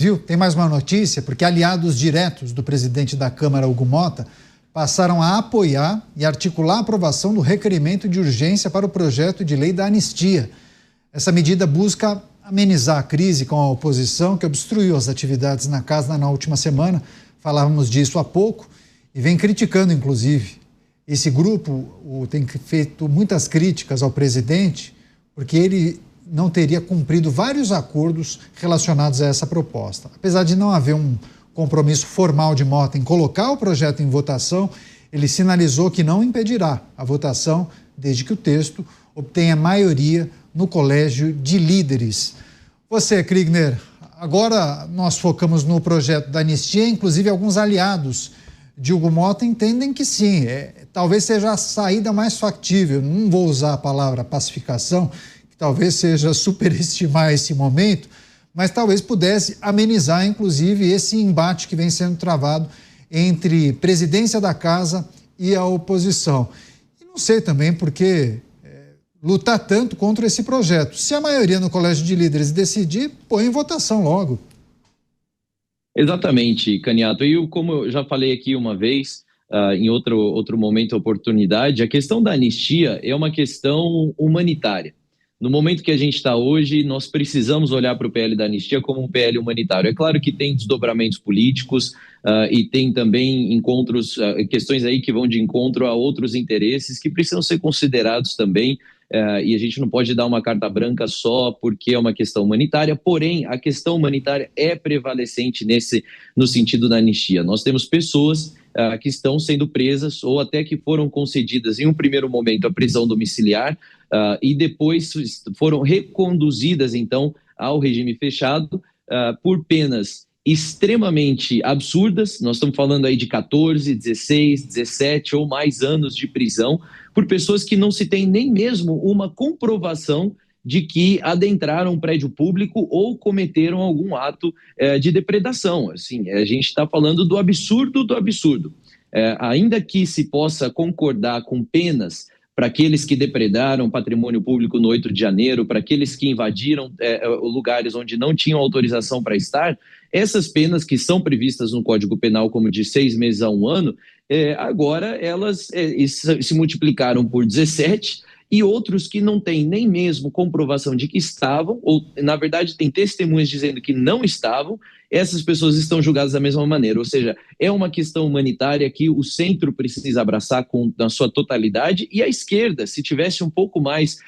Viu? Tem mais uma notícia, porque aliados diretos do presidente da Câmara, Hugo Motta, passaram a apoiar e articular a aprovação do requerimento de urgência para o projeto de lei da anistia. Essa medida busca amenizar a crise com a oposição que obstruiu as atividades na casa na última semana. Falávamos disso há pouco e vem criticando, inclusive. Esse grupo tem feito muitas críticas ao presidente porque ele não teria cumprido vários acordos relacionados a essa proposta. Apesar de não haver um compromisso formal de Motta em colocar o projeto em votação, ele sinalizou que não impedirá a votação desde que o texto obtenha maioria no Colégio de Líderes. Você, Kriegner, agora nós focamos no projeto da anistia, inclusive alguns aliados de Hugo Motta entendem que sim, talvez seja a saída mais factível. Não vou usar a palavra pacificação, talvez seja superestimar esse momento, mas talvez pudesse amenizar, inclusive, esse embate que vem sendo travado entre presidência da casa e a oposição. E não sei também por que lutar tanto contra esse projeto. Se a maioria no Colégio de Líderes decidir, põe em votação logo. Exatamente, Caniato. E como eu já falei aqui uma vez, em outro momento, oportunidade, a questão da anistia é uma questão humanitária. No momento que a gente está hoje, nós precisamos olhar para o PL da anistia como um PL humanitário. É claro que tem desdobramentos políticos e tem também encontros, questões aí que vão de encontro a outros interesses que precisam ser considerados também. E a gente não pode dar uma carta branca só porque é uma questão humanitária, porém a questão humanitária é prevalecente no sentido da anistia. Nós temos pessoas que estão sendo presas ou até que foram concedidas em um primeiro momento a prisão domiciliar e depois foram reconduzidas então ao regime fechado por penas extremamente absurdas. Nós estamos falando aí de 14, 16, 17 ou mais anos de prisão por pessoas que não se tem nem mesmo uma comprovação de que adentraram um prédio público ou cometeram algum ato de depredação. Assim, a gente está falando do absurdo do absurdo. Ainda que se possa concordar com penas para aqueles que depredaram patrimônio público no 8 de janeiro, para aqueles que invadiram lugares onde não tinham autorização para estar, essas penas que são previstas no Código Penal como de 6 meses a 1 ano, agora elas se multiplicaram por 17 e outros que não têm nem mesmo comprovação de que estavam, ou na verdade tem testemunhas dizendo que não estavam, essas pessoas estão julgadas da mesma maneira. Ou seja, é uma questão humanitária que o centro precisa abraçar na sua totalidade, e a esquerda, se tivesse um pouco mais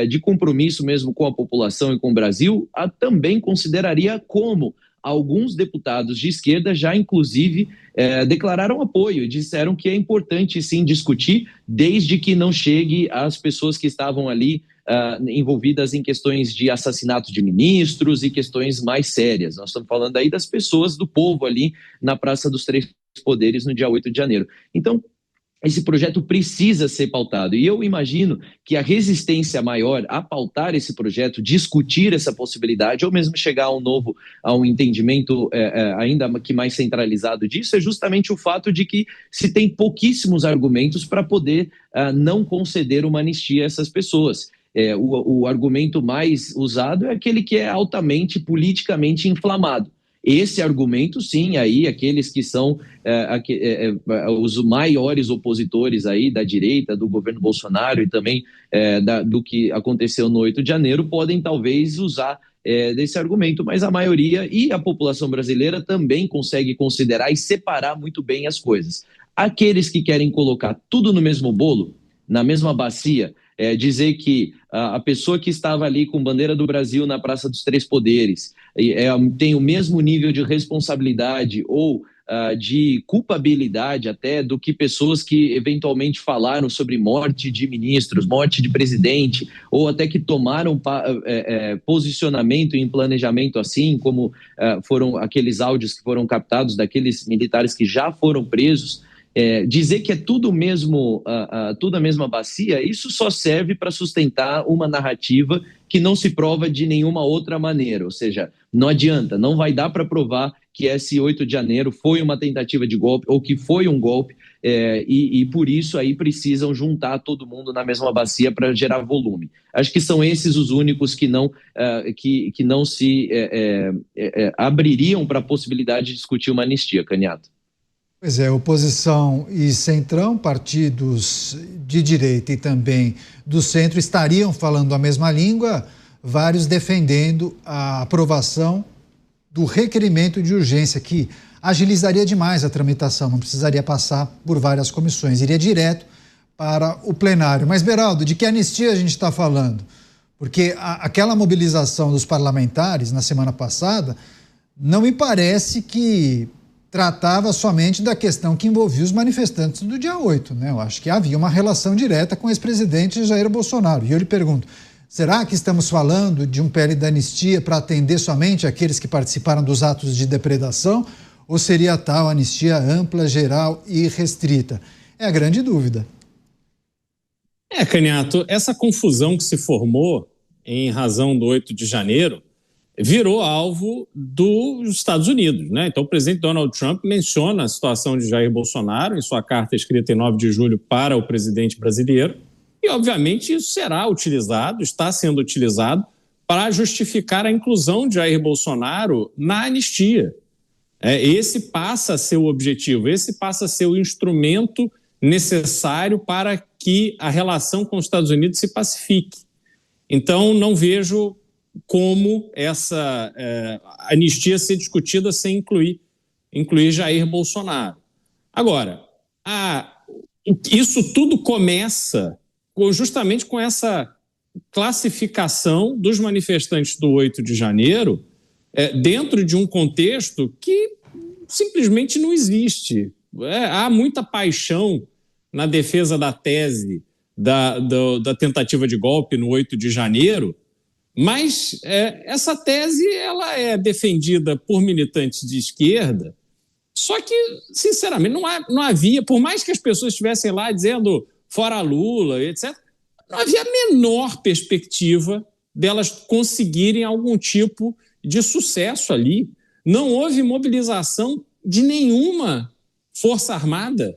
de compromisso mesmo com a população e com o Brasil, também consideraria como alguns deputados de esquerda já, inclusive, declararam apoio e disseram que é importante, sim, discutir, desde que não chegue às pessoas que estavam ali envolvidas em questões de assassinato de ministros e questões mais sérias. Nós estamos falando aí das pessoas do povo ali na Praça dos Três Poderes no dia 8 de janeiro. Então, esse projeto precisa ser pautado, e eu imagino que a resistência maior a pautar esse projeto, discutir essa possibilidade, ou mesmo chegar a um entendimento ainda que mais centralizado disso, é justamente o fato de que se tem pouquíssimos argumentos para poder não conceder uma anistia a essas pessoas. O argumento mais usado é aquele que é altamente politicamente inflamado. Esse argumento, sim, aí aqueles que são os maiores opositores aí da direita, do governo Bolsonaro e também do que aconteceu no 8 de janeiro, podem talvez usar desse argumento, mas a maioria e a população brasileira também consegue considerar e separar muito bem as coisas. Aqueles que querem colocar tudo no mesmo bolo, na mesma bacia, dizer que a pessoa que estava ali com bandeira do Brasil na Praça dos Três Poderes tem o mesmo nível de responsabilidade ou de culpabilidade até do que pessoas que eventualmente falaram sobre morte de ministros, morte de presidente, ou até que tomaram posicionamento em planejamento assim, como foram aqueles áudios que foram captados daqueles militares que já foram presos. Dizer que é tudo mesmo, tudo a mesma bacia, isso só serve para sustentar uma narrativa que não se prova de nenhuma outra maneira. Ou seja, não adianta, não vai dar para provar que esse 8 de janeiro foi uma tentativa de golpe ou que foi um golpe, e por isso aí precisam juntar todo mundo na mesma bacia para gerar volume. Acho que são esses os únicos que não se abririam para a possibilidade de discutir uma anistia, Canhato. Pois é, oposição e centrão, partidos de direita e também do centro estariam falando a mesma língua, vários defendendo a aprovação do requerimento de urgência, que agilizaria demais a tramitação, não precisaria passar por várias comissões, iria direto para o plenário. Mas, Beraldo, de que anistia a gente está falando? Porque aquela mobilização dos parlamentares na semana passada não me parece que tratava somente da questão que envolvia os manifestantes do dia 8, né? Eu acho que havia uma relação direta com o ex-presidente Jair Bolsonaro. E eu lhe pergunto, será que estamos falando de um PL da anistia para atender somente aqueles que participaram dos atos de depredação? Ou seria tal anistia ampla, geral e restrita? É a grande dúvida. Canhato, essa confusão que se formou em razão do 8 de janeiro virou alvo dos Estados Unidos, né? Então, o presidente Donald Trump menciona a situação de Jair Bolsonaro em sua carta escrita em 9 de julho para o presidente brasileiro e, obviamente, isso será utilizado, está sendo utilizado para justificar a inclusão de Jair Bolsonaro na anistia. Esse passa a ser o objetivo, esse passa a ser o instrumento necessário para que a relação com os Estados Unidos se pacifique. Então, não vejo como essa anistia ser discutida sem incluir Jair Bolsonaro. Agora, isso tudo começa justamente com essa classificação dos manifestantes do 8 de janeiro dentro de um contexto que simplesmente não existe. Há muita paixão na defesa da tese da tentativa de golpe no 8 de janeiro, mas essa tese ela é defendida por militantes de esquerda, só que, sinceramente, não havia, por mais que as pessoas estivessem lá dizendo fora Lula, etc., não havia a menor perspectiva delas conseguirem algum tipo de sucesso ali. Não houve mobilização de nenhuma força armada,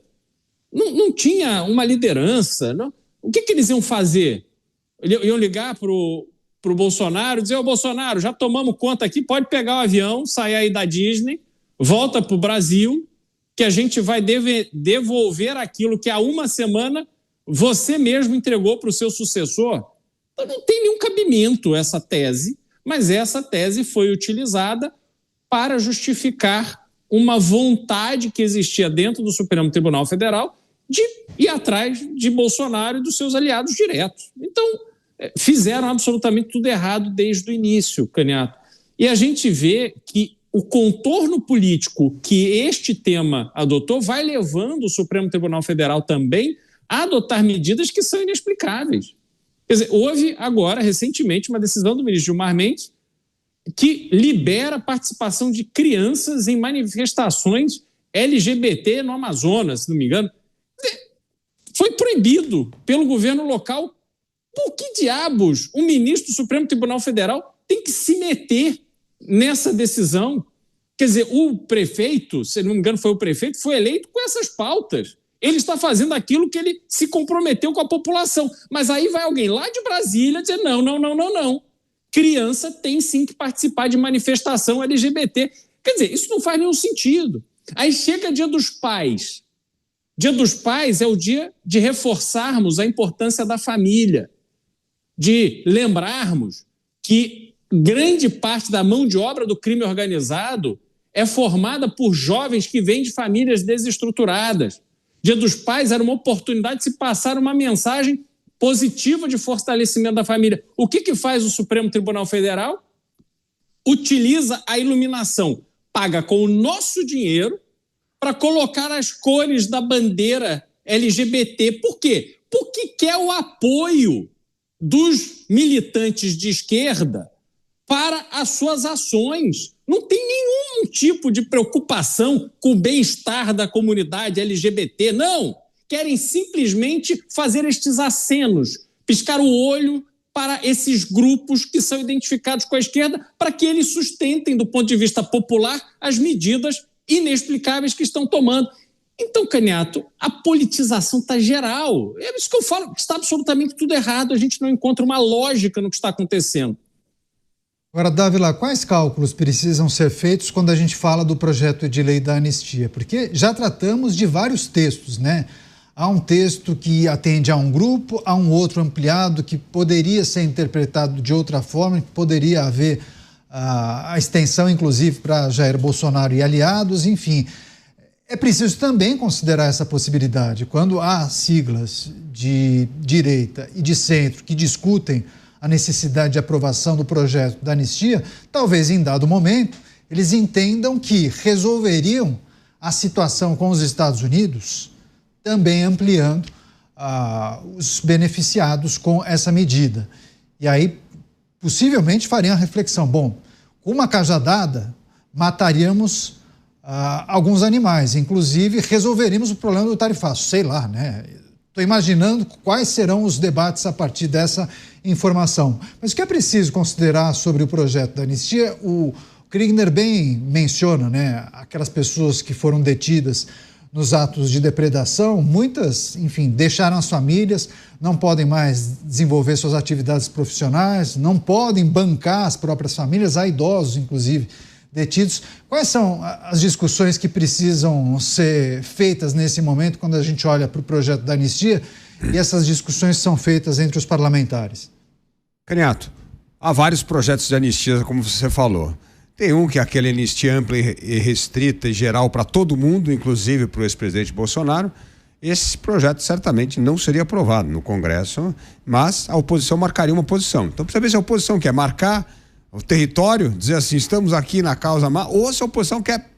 não tinha uma liderança. Não. O que eles iam fazer? Iam ligar para o Bolsonaro e dizer: ô Bolsonaro, já tomamos conta aqui, pode pegar o avião, sair aí da Disney, volta para o Brasil, que a gente vai devolver aquilo que há uma semana você mesmo entregou para o seu sucessor. Então não tem nenhum cabimento essa tese, mas essa tese foi utilizada para justificar uma vontade que existia dentro do Supremo Tribunal Federal de ir atrás de Bolsonaro e dos seus aliados diretos. Então, fizeram absolutamente tudo errado desde o início, Canhato. E a gente vê que o contorno político que este tema adotou vai levando o Supremo Tribunal Federal também a adotar medidas que são inexplicáveis. Quer dizer, houve agora, recentemente, uma decisão do ministro Gilmar Mendes que libera a participação de crianças em manifestações LGBT no Amazonas, se não me engano. Foi proibido pelo governo local. Por que diabos um ministro do Supremo Tribunal Federal tem que se meter nessa decisão? Quer dizer, o prefeito, se não me engano foi o prefeito, foi eleito com essas pautas. Ele está fazendo aquilo que ele se comprometeu com a população. Mas aí vai alguém lá de Brasília dizer não. Criança tem sim que participar de manifestação LGBT. Quer dizer, isso não faz nenhum sentido. Aí chega Dia dos Pais. Dia dos Pais é o dia de reforçarmos a importância da família, de lembrarmos que grande parte da mão de obra do crime organizado é formada por jovens que vêm de famílias desestruturadas. Dia dos Pais era uma oportunidade de se passar uma mensagem positiva de fortalecimento da família. O que faz o Supremo Tribunal Federal? Utiliza a iluminação, paga com o nosso dinheiro para colocar as cores da bandeira LGBT. Por quê? Porque quer o apoio dos militantes de esquerda para as suas ações. Não tem nenhum tipo de preocupação com o bem-estar da comunidade LGBT. Não! Querem simplesmente fazer estes acenos, piscar o olho para esses grupos que são identificados com a esquerda, para que eles sustentem, do ponto de vista popular, as medidas inexplicáveis que estão tomando. Então, Canhato, a politização está geral. É isso que eu falo, que está absolutamente tudo errado. A gente não encontra uma lógica no que está acontecendo. Agora, Dávila, quais cálculos precisam ser feitos quando a gente fala do projeto de lei da anistia? Porque já tratamos de vários textos, né? Há um texto que atende a um grupo, há um outro ampliado que poderia ser interpretado de outra forma, que poderia haver a extensão, inclusive, para Jair Bolsonaro e aliados, enfim. É preciso também considerar essa possibilidade. Quando há siglas de direita e de centro que discutem a necessidade de aprovação do projeto da anistia, talvez em dado momento eles entendam que resolveriam a situação com os Estados Unidos, também ampliando os beneficiados com essa medida. E aí, possivelmente, fariam a reflexão, bom, com uma cajadada, mataríamos alguns animais, inclusive resolveríamos o problema do tarifaço, sei lá, né? Estou imaginando quais serão os debates a partir dessa informação. Mas o que é preciso considerar sobre o projeto da anistia, o Kriegner bem menciona, né? Aquelas pessoas que foram detidas nos atos de depredação, muitas, enfim, deixaram as famílias, não podem mais desenvolver suas atividades profissionais, não podem bancar as próprias famílias, há idosos, inclusive, detidos. Quais são as discussões que precisam ser feitas nesse momento, quando a gente olha para o projeto da anistia, e essas discussões são feitas entre os parlamentares? Canhato, há vários projetos de anistia, como você falou. Tem um que é aquele anistia ampla e restrita e geral para todo mundo, inclusive para o ex-presidente Bolsonaro. Esse projeto certamente não seria aprovado no Congresso, mas a oposição marcaria uma posição. Então precisa ver se a oposição quer marcar o território, dizer assim, estamos aqui na causa má, ou se a oposição quer,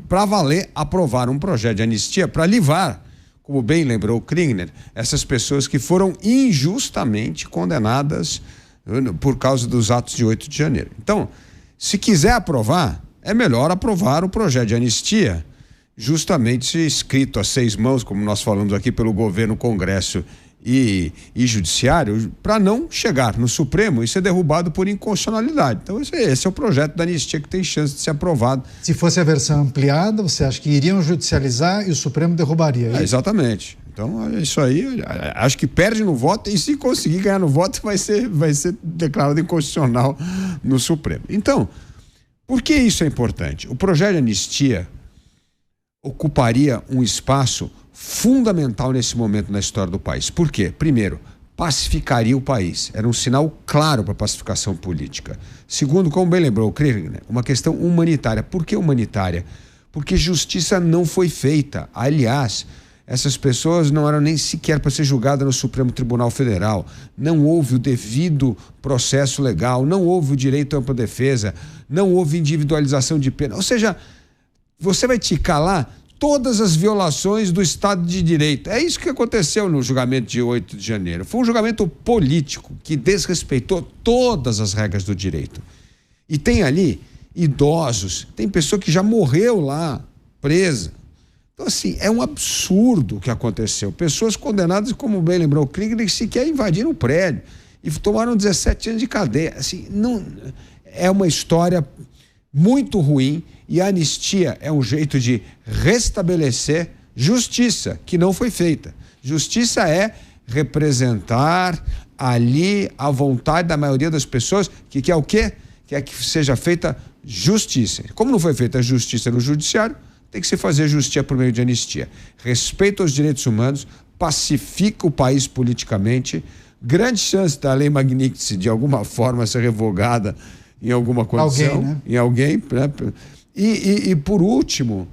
para valer, aprovar um projeto de anistia para livrar, como bem lembrou o Kriegner, essas pessoas que foram injustamente condenadas por causa dos atos de 8 de janeiro. Então, se quiser aprovar, é melhor aprovar o projeto de anistia, justamente escrito a 6 mãos, como nós falamos aqui, pelo governo, Congresso e Judiciário, para não chegar no Supremo e ser derrubado por inconstitucionalidade. Então, esse é o projeto da anistia que tem chance de ser aprovado. Se fosse a versão ampliada, você acha que iriam judicializar e o Supremo derrubaria? Exatamente. Então, isso aí, acho que perde no voto, e se conseguir ganhar no voto, vai ser declarado inconstitucional no Supremo. Então, por que isso é importante? O projeto de anistia ocuparia um espaço fundamental nesse momento na história do país. Por quê? Primeiro, pacificaria o país. Era um sinal claro para a pacificação política. Segundo, como bem lembrou o Kriegner, uma questão humanitária. Por que humanitária? Porque justiça não foi feita. Aliás, essas pessoas não eram nem sequer para ser julgadas no Supremo Tribunal Federal. Não houve o devido processo legal, não houve o direito à ampla defesa, não houve individualização de pena. Ou seja, você vai ticar lá todas as violações do Estado de Direito. É isso que aconteceu no julgamento de 8 de janeiro. Foi um julgamento político que desrespeitou todas as regras do direito. E tem ali idosos, tem pessoa que já morreu lá, presa. Então, assim, é um absurdo o que aconteceu. Pessoas condenadas, como bem lembrou o Kriegner, sequer invadiram o prédio e tomaram 17 anos de cadeia. Assim, não, é uma história muito ruim, e a anistia é um jeito de restabelecer justiça, que não foi feita. Justiça é representar ali a vontade da maioria das pessoas que quer o quê? Quer que seja feita justiça. Como não foi feita justiça no judiciário, tem que se fazer justiça por meio de anistia. Respeito aos direitos humanos, pacifica o país politicamente, grande chance da lei Magnitsky de alguma forma ser revogada em alguma condição, né? Em alguém, né? E por último,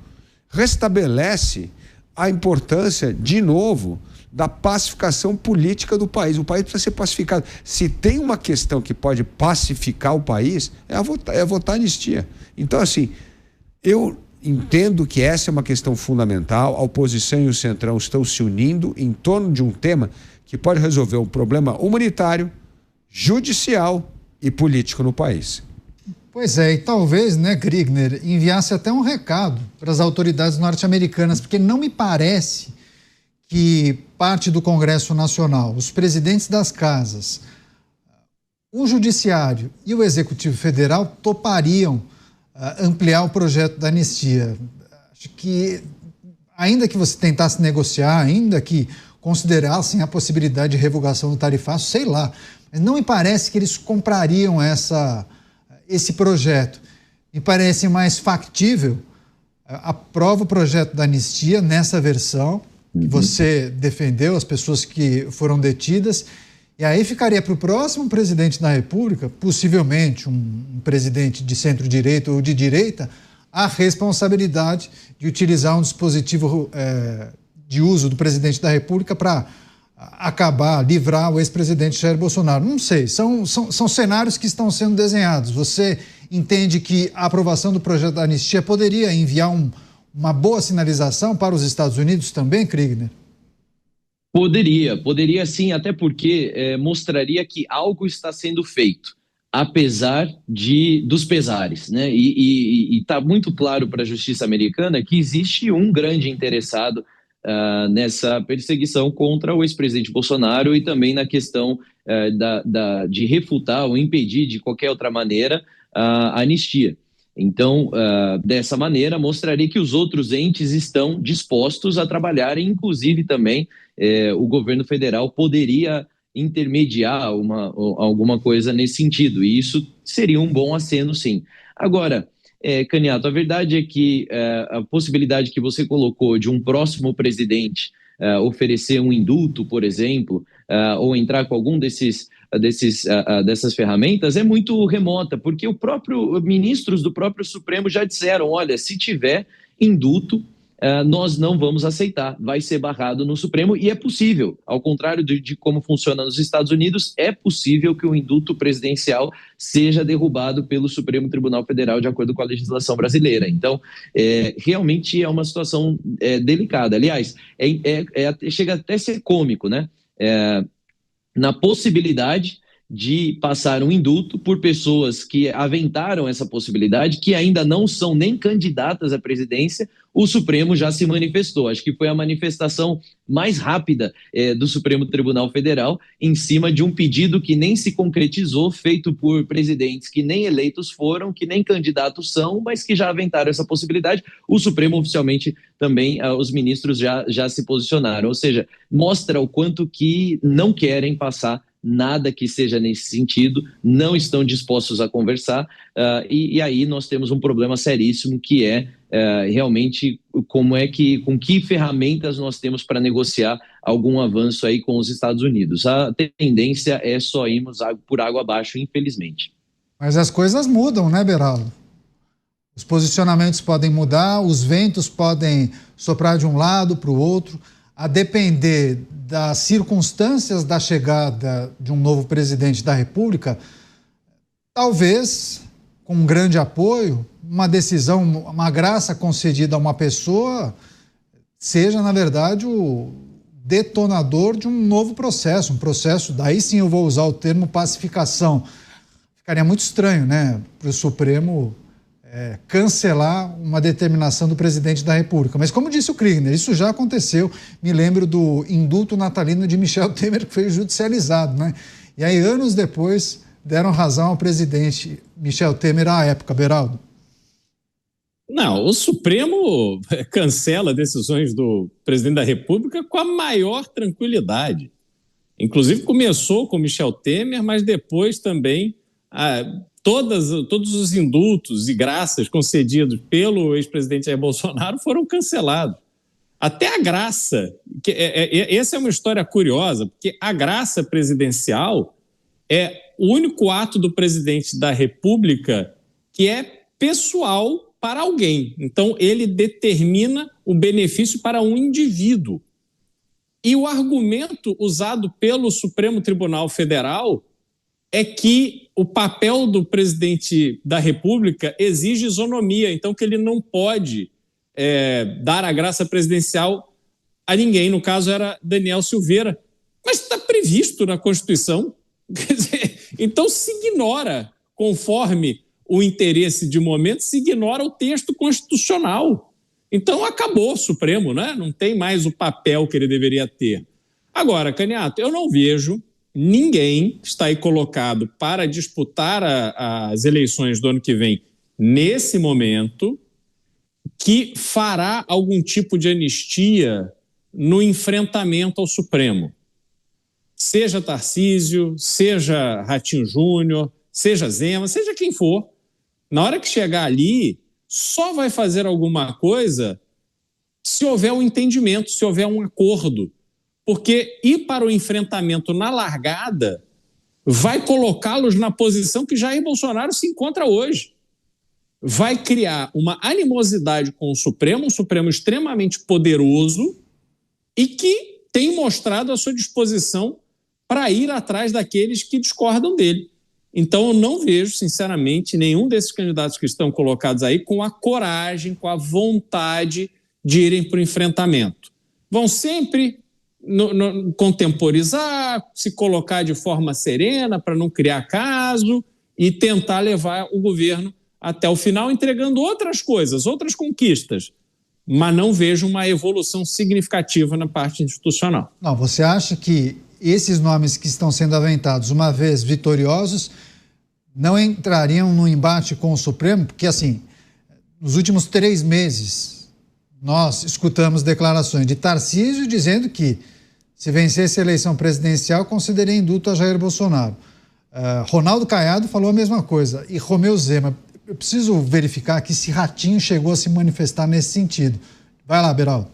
restabelece a importância, de novo, da pacificação política do país. O país precisa ser pacificado. Se tem uma questão que pode pacificar o país, é votar anistia. Então, assim, eu entendo que essa é uma questão fundamental. A oposição e o Centrão estão se unindo em torno de um tema que pode resolver um problema humanitário, judicial e político no país. Pois é, e talvez, né, Kriegner, enviasse até um recado para as autoridades norte-americanas, porque não me parece que parte do Congresso Nacional, os presidentes das casas, o Judiciário e o Executivo Federal topariam ampliar o projeto da anistia. Acho que, ainda que você tentasse negociar, ainda que considerassem a possibilidade de revogação do tarifaço, sei lá, mas não me parece que eles comprariam esse projeto. Me parece mais factível, aprova o projeto da anistia nessa versão, que você defendeu, as pessoas que foram detidas, e aí ficaria para o próximo presidente da República, possivelmente um presidente de centro-direita ou de direita, a responsabilidade de utilizar um dispositivo de uso do presidente da República para acabar, livrar o ex-presidente Jair Bolsonaro. Não sei, são cenários que estão sendo desenhados. Você entende que a aprovação do projeto da anistia poderia enviar uma boa sinalização para os Estados Unidos também, Kriegner? Poderia sim, até porque mostraria que algo está sendo feito, apesar dos pesares, né? E está muito claro para a justiça americana que existe um grande interessado nessa perseguição contra o ex-presidente Bolsonaro e também na questão de refutar ou impedir de qualquer outra maneira a anistia. Então, dessa maneira, mostraria que os outros entes estão dispostos a trabalhar, e inclusive também o governo federal poderia intermediar alguma coisa nesse sentido, e isso seria um bom aceno, sim. Agora, Caniato, a verdade é que a possibilidade que você colocou de um próximo presidente oferecer um indulto, por exemplo, ou entrar com algum dessas ferramentas é muito remota, porque ministros do próprio Supremo já disseram, olha, se tiver indulto, nós não vamos aceitar, vai ser barrado no Supremo, e é possível, ao contrário de como funciona nos Estados Unidos, é possível que o indulto presidencial seja derrubado pelo Supremo Tribunal Federal de acordo com a legislação brasileira. Então, realmente é uma situação delicada. Aliás, chega até a ser cômico, né? Na possibilidade de passar um indulto por pessoas que aventaram essa possibilidade, que ainda não são nem candidatas à presidência, o Supremo já se manifestou. Acho que foi a manifestação mais rápida do Supremo Tribunal Federal em cima de um pedido que nem se concretizou, feito por presidentes que nem eleitos foram, que nem candidatos são, mas que já aventaram essa possibilidade. O Supremo oficialmente também, os ministros já se posicionaram. Ou seja, mostra o quanto que não querem passar nada que seja nesse sentido, não estão dispostos a conversar, e aí nós temos um problema seríssimo, que realmente com que ferramentas nós temos para negociar algum avanço aí com os Estados Unidos. A tendência é só irmos por água abaixo, infelizmente. Mas as coisas mudam, né, Beraldo? Os posicionamentos podem mudar, os ventos podem soprar de um lado para o outro, a depender das circunstâncias da chegada de um novo presidente da República, talvez, com um grande apoio, uma decisão, uma graça concedida a uma pessoa, seja, na verdade, o detonador de um novo processo, um processo, daí sim eu vou usar o termo pacificação. Ficaria muito estranho, né, para o Supremo cancelar uma determinação do presidente da República. Mas, como disse o Kriegner, isso já aconteceu. Me lembro do indulto natalino de Michel Temer, que foi judicializado, né? E aí, anos depois, deram razão ao presidente Michel Temer à época, Beraldo. Não, o Supremo cancela decisões do presidente da República com a maior tranquilidade. Inclusive, começou com Michel Temer, mas depois também todos os indultos e graças concedidos pelo ex-presidente Jair Bolsonaro foram cancelados. Até a graça, essa é uma história curiosa, porque a graça presidencial é o único ato do presidente da República que é pessoal para alguém. Então, ele determina o benefício para um indivíduo. E o argumento usado pelo Supremo Tribunal Federal é que o papel do presidente da República exige isonomia, então que ele não pode dar a graça presidencial a ninguém. No caso, era Daniel Silveira. Mas está previsto na Constituição. Quer dizer, então se ignora, conforme o interesse de momento, se ignora o texto constitucional. Então acabou o Supremo, né? Não tem mais o papel que ele deveria ter. Agora, Caniato, eu não vejo ninguém que está aí colocado para disputar as eleições do ano que vem, nesse momento, que fará algum tipo de anistia no enfrentamento ao Supremo. Seja Tarcísio, seja Ratinho Júnior, seja Zema, seja quem for. Na hora que chegar ali, só vai fazer alguma coisa se houver um entendimento, se houver um acordo. Porque ir para o enfrentamento na largada vai colocá-los na posição que Jair Bolsonaro se encontra hoje. Vai criar uma animosidade com o Supremo, um Supremo extremamente poderoso e que tem mostrado a sua disposição para ir atrás daqueles que discordam dele. Então, eu não vejo, sinceramente, nenhum desses candidatos que estão colocados aí com a coragem, com a vontade de irem para o enfrentamento. Vão sempre contemporizar, se colocar de forma serena para não criar caso e tentar levar o governo até o final, entregando outras coisas, outras conquistas, mas não vejo uma evolução significativa na parte institucional. Não, você acha que esses nomes que estão sendo aventados, uma vez vitoriosos, não entrariam no embate com o Supremo? Porque, assim, nos últimos 3 meses, nós escutamos declarações de Tarcísio dizendo que, se vencesse a eleição presidencial, consideraria indulto a Jair Bolsonaro. Ronaldo Caiado falou a mesma coisa. E Romeu Zema. Eu preciso verificar aqui se Ratinho chegou a se manifestar nesse sentido. Vai lá, Beraldo.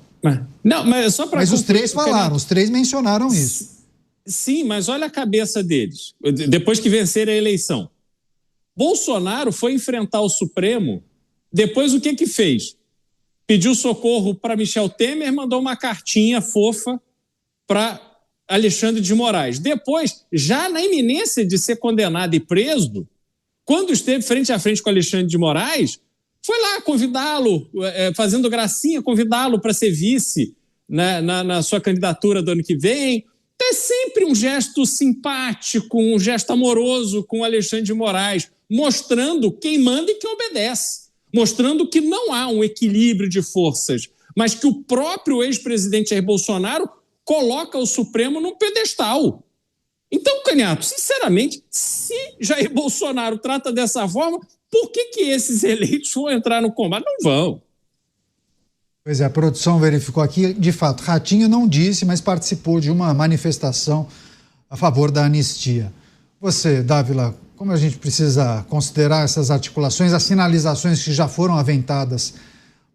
Não, mas só para. Mas os 3 falaram, os 3 mencionaram isso. Sim, mas olha a cabeça deles, depois que venceram a eleição. Bolsonaro foi enfrentar o Supremo, depois o que fez? Pediu socorro para Michel Temer, mandou uma cartinha fofa para Alexandre de Moraes. Depois, já na iminência de ser condenado e preso, quando esteve frente a frente com Alexandre de Moraes, foi lá convidá-lo, fazendo gracinha, convidá-lo para ser vice na sua candidatura do ano que vem. É sempre um gesto simpático, um gesto amoroso com Alexandre de Moraes, mostrando quem manda e quem obedece, mostrando que não há um equilíbrio de forças, mas que o próprio ex-presidente Jair Bolsonaro coloca o Supremo num pedestal. Então, Caniato, sinceramente, se Jair Bolsonaro trata dessa forma, por que esses eleitos vão entrar no combate? Não vão. Pois é, a produção verificou aqui, de fato, Ratinho não disse, mas participou de uma manifestação a favor da anistia. Você, Dávila, como a gente precisa considerar essas articulações, as sinalizações que já foram aventadas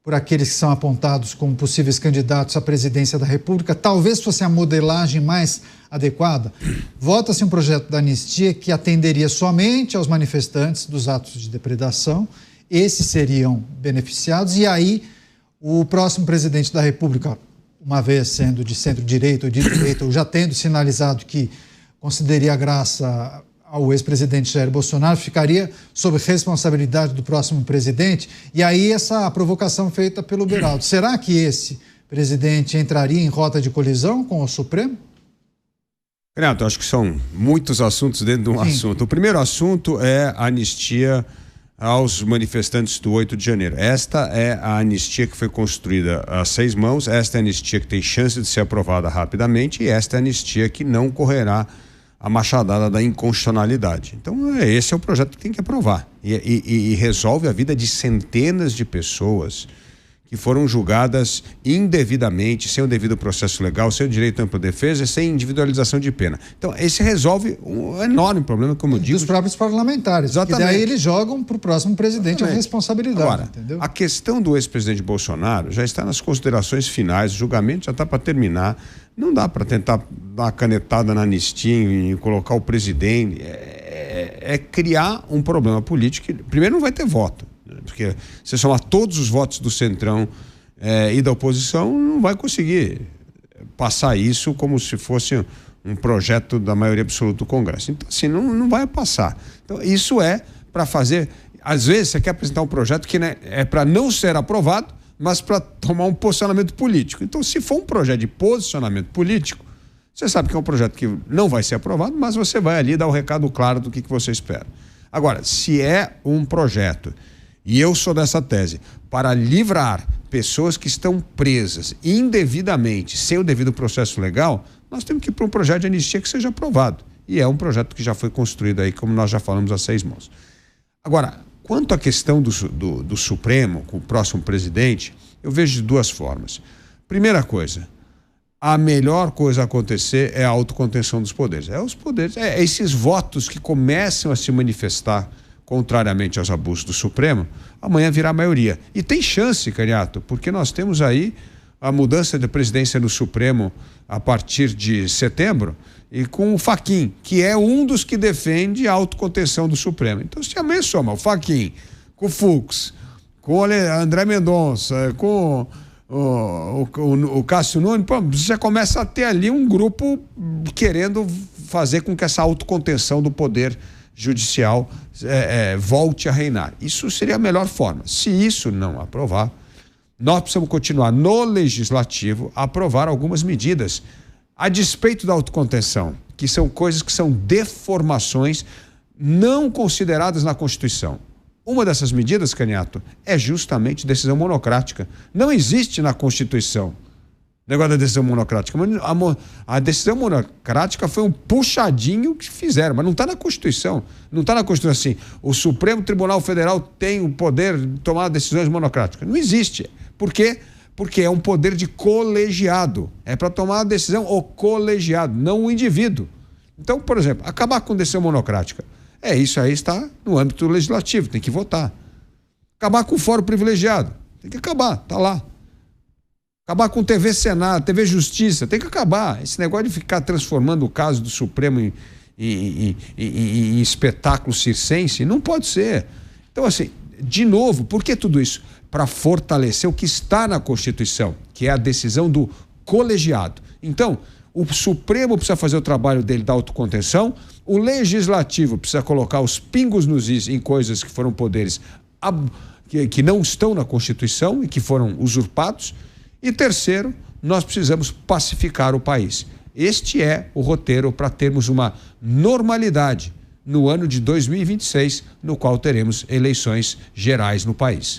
por aqueles que são apontados como possíveis candidatos à presidência da República, talvez fosse a modelagem mais adequada? Vota-se um projeto da anistia que atenderia somente aos manifestantes dos atos de depredação, esses seriam beneficiados, e aí o próximo presidente da República, uma vez sendo de centro-direita ou de direita, ou já tendo sinalizado que concederia a graça ao ex-presidente Jair Bolsonaro, ficaria sob responsabilidade do próximo presidente. E aí essa provocação feita pelo Beraldo. Será que esse presidente entraria em rota de colisão com o Supremo? Renato, acho que são muitos assuntos dentro de um assunto. O primeiro assunto é a anistia aos manifestantes do 8 de janeiro. Esta é a anistia que foi construída a 6 mãos, esta é a anistia que tem chance de ser aprovada rapidamente e esta é a anistia que não correrá a machadada da inconstitucionalidade. Então, esse é o projeto que tem que aprovar. E resolve a vida de centenas de pessoas que foram julgadas indevidamente, sem o devido processo legal, sem o direito à ampla defesa e sem individualização de pena. Então, esse resolve um enorme problema, como eu digo. Dos próprios parlamentares. Exatamente. E daí eles jogam para o próximo presidente a responsabilidade. Agora, entendeu? A questão do ex-presidente Bolsonaro já está nas considerações finais, o julgamento já está para terminar. Não dá para tentar dar uma canetada na anistia e colocar o presidente. É criar um problema político que, primeiro, não vai ter voto. Porque você somar todos os votos do Centrão e da oposição, não vai conseguir passar isso como se fosse um projeto da maioria absoluta do Congresso. Então, assim, não vai passar. Então, isso é para fazer... Às vezes, você quer apresentar um projeto que é para não ser aprovado, mas para tomar um posicionamento político. Então, se for um projeto de posicionamento político, você sabe que é um projeto que não vai ser aprovado, mas você vai ali dar o recado claro do que você espera. Agora, se é um projeto, e eu sou dessa tese, para livrar pessoas que estão presas indevidamente, sem o devido processo legal, nós temos que ir para um projeto de anistia que seja aprovado. E é um projeto que já foi construído aí, como nós já falamos, a 6 mãos. Agora, quanto à questão do Supremo, com o próximo presidente, eu vejo de 2 formas. Primeira coisa, a melhor coisa a acontecer é a autocontenção dos poderes. Os poderes, esses votos que começam a se manifestar contrariamente aos abusos do Supremo, amanhã virá maioria. E tem chance, Cariato, porque nós temos aí a mudança de presidência no Supremo a partir de setembro, e com o Fachin, que é um dos que defende a autocontenção do Supremo. Então, se amanhã soma o Fachin, com o Fux, com o André Mendonça, com o Cássio Nunes, você já começa a ter ali um grupo querendo fazer com que essa autocontenção do poder judicial volte a reinar. Isso seria a melhor forma. Se isso não aprovar, nós precisamos continuar no legislativo a aprovar algumas medidas a despeito da autocontenção, que são coisas que são deformações não consideradas na Constituição. Uma dessas medidas, Caniato, é justamente decisão monocrática. Não existe na Constituição o negócio da decisão monocrática. A decisão monocrática foi um puxadinho que fizeram, mas não está na Constituição. Não está na Constituição assim. O Supremo Tribunal Federal tem o poder de tomar decisões monocráticas. Não existe. Por quê? Porque é um poder de colegiado. É para tomar a decisão o colegiado, não o indivíduo. Então, por exemplo, acabar com decisão monocrática. Isso aí está no âmbito legislativo, tem que votar. Acabar com o fórum privilegiado. Tem que acabar, está lá. Acabar com TV Senado, TV Justiça, tem que acabar. Esse negócio de ficar transformando o caso do Supremo em espetáculo circense, não pode ser. Então, assim, de novo, por que tudo isso? Para fortalecer o que está na Constituição, que é a decisão do colegiado. Então, o Supremo precisa fazer o trabalho dele da autocontenção, o Legislativo precisa colocar os pingos nos is em coisas que foram poderes que não estão na Constituição e que foram usurpados. E terceiro, nós precisamos pacificar o país. Este é o roteiro para termos uma normalidade no ano de 2026, no qual teremos eleições gerais no país.